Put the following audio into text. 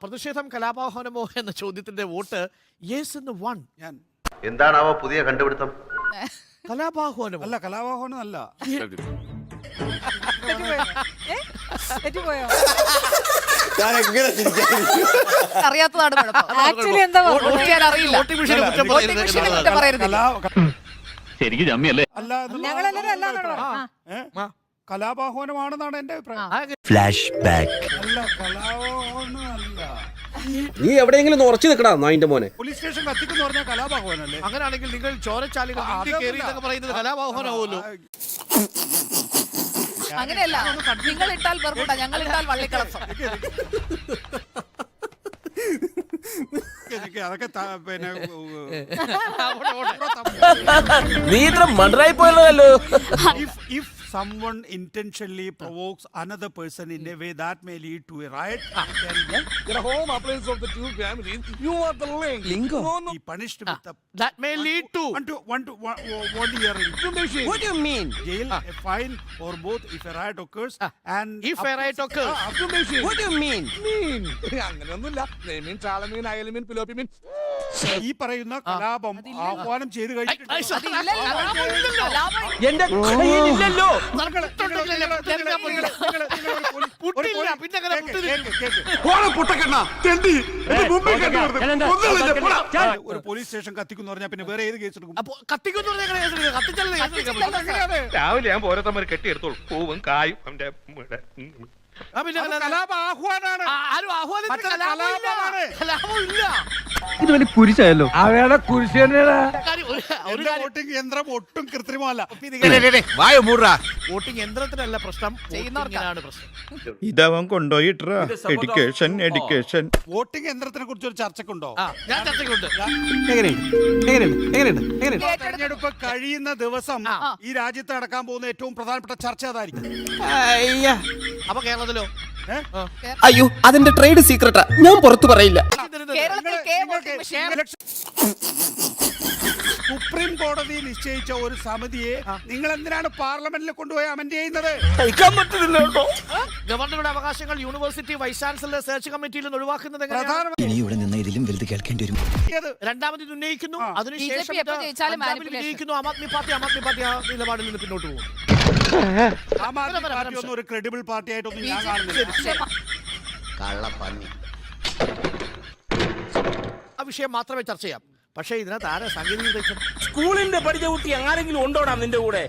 പ്രതിഷേധം കലാപാഹനമോ എന്ന ചോദ്യത്തിന്റെ വോട്ട് യെസ് എന്ന് 1. എന്താണാവോ പുതിയ കണ്ടുപിടുത്തം? കലാപാഹ്വാനം അല്ല, കലാപാഹനം അല്ല. തെറ്റിപ്പോയോ? അറിയാത്തതാണ് ആക്ച്വലി എന്താ അറിയില്ല. ശരിക്കും ജമ്മിയല്ലേ? അല്ല, ഞങ്ങളെല്ലാരും അല്ലാന്നാണ്. കലാപാഹ്വാനമാണെന്നാണ് എന്റെ അഭിപ്രായം. Flash back. അല്ല, കലാപാഹനം അല്ല. നീ എവിടെയെങ്കിലും ഉറച്ചു നിൽക്കടാ നായിന്റെ മോനെ. പോലീസ് സ്റ്റേഷൻ കത്തിക്കെന്ന് പറഞ്ഞാൽ കലാപാഹ്വാനല്ലേ? അങ്ങനെയാണെങ്കിൽ നിങ്ങൾ ചോരച്ചാലുകൾ പറയുന്നത് കലാപാഹ്വാനമാവുമല്ലോ. അങ്ങനെയല്ല, നിങ്ങൾ ഇട്ടാൽ ബർമുഡ, ഞങ്ങൾ ഇട്ടാൽ വള്ളിക്കളസം. അതൊക്കെ പിന്നെ നീ ഇത്ര മണ്ടറായി പോയല്ലോ. if someone intentionally provokes another person in a way that may lead to a riot, The home appliance of the two families, you are the link. No, no. be punished with a That may lead to 1 year in What do you mean? jail, a fine, or both if a riot occurs. And if a riot occurs. What do you mean? അങ്ങനെയൊന്നുമില്ല. നെയ്മീൻ, ചാളമീൻ, അയലമീൻ, പിലോപ്പിമീൻ. ഈ പറയുന്ന കലാപം ആഹ്വാനം ചെയ്ത് കഴിഞ്ഞിട്ടുണ്ട്. എന്റെ കയ്യിലില്ലല്ലോ. ഒരു police station കത്തിക്കുന്നു പറഞ്ഞാൽ പിന്നെ വേറെ ഏത് കേസ് എടുക്കും? രാവിലെ ഞാൻ ഓരോരുത്തന്മാർ കെട്ടിയെടുത്തോളൂ. പൂവും കായും അവന്റെ കലാപാഹ്വാനാണ്. ഇത് വലിയ കുരിശായല്ലോ. അവയുടെ കുരിശ് തന്നെയാണ്. വോട്ടിംഗ് യന്ത്രം ഒട്ടും കൃത്രിമല്ല. വോട്ടിംഗ് യന്ത്രത്തിനല്ല പ്രശ്നം, ചെയ്യുന്നവർക്കാണ് പ്രശ്നം. ഇതവൻ കൊണ്ടുപോയിട്ടാ എഡ്യൂക്കേഷൻ. വോട്ടിംഗ് യന്ത്രത്തിനെ കുറിച്ച് ഒരു ചർച്ചക്കുണ്ടോ? ഞാൻ ചർച്ചയ്ക്കുണ്ട്. തെരഞ്ഞെടുപ്പ് കഴിയുന്ന ദിവസം ഈ രാജ്യത്ത് നടക്കാൻ പോകുന്ന ഏറ്റവും പ്രധാനപ്പെട്ട ചർച്ച അതായിരിക്കും. അപ്പൊ കേരളത്തിലോ? അയ്യോ, അതിന്റെ ട്രേഡ് സീക്രട്ടാ, ഞാൻ പുറത്തു പറയില്ല. സുപ്രീം കോടതി നിശ്ചയിച്ച ഒരു സമിതിയെ നിങ്ങൾ എന്തിനാണ് പാർലമെന്റിൽ കൊണ്ടുപോയി അമെന്റ് ചെയ്യുന്നത്? ഗവർണറുടെ അവകാശങ്ങൾ യൂണിവേഴ്സിറ്റി വൈസ് ചാൻസലർ സെർച്ച് കമ്മിറ്റിയിൽ നിന്ന് ഒഴിവാക്കുന്നത് രണ്ടാമത് ഉന്നയിക്കുന്നു, അതിനുശേഷം ഉന്നയിക്കുന്നു. ആം ആദ്മി പാർട്ടി നിലപാടിൽ നിന്ന് പിന്നോട്ട് പോകും. ആം ആദ്മി പാർട്ടി ഒന്നും ഒരു ക്രെഡിബിൾ പാർട്ടി ആയിട്ടൊന്നും ഞാൻ കാണുന്നില്ല. ആ വിഷയം മാത്രമേ ചർച്ച ചെയ്യാം. പക്ഷേ ഇതിനകത്ത് ആരാ സാങ്കേതിക സ്കൂളിന്റെ പഠിച്ച കുട്ടി ആരെങ്കിലും ഉണ്ടോടാ നിന്റെ കൂടെ?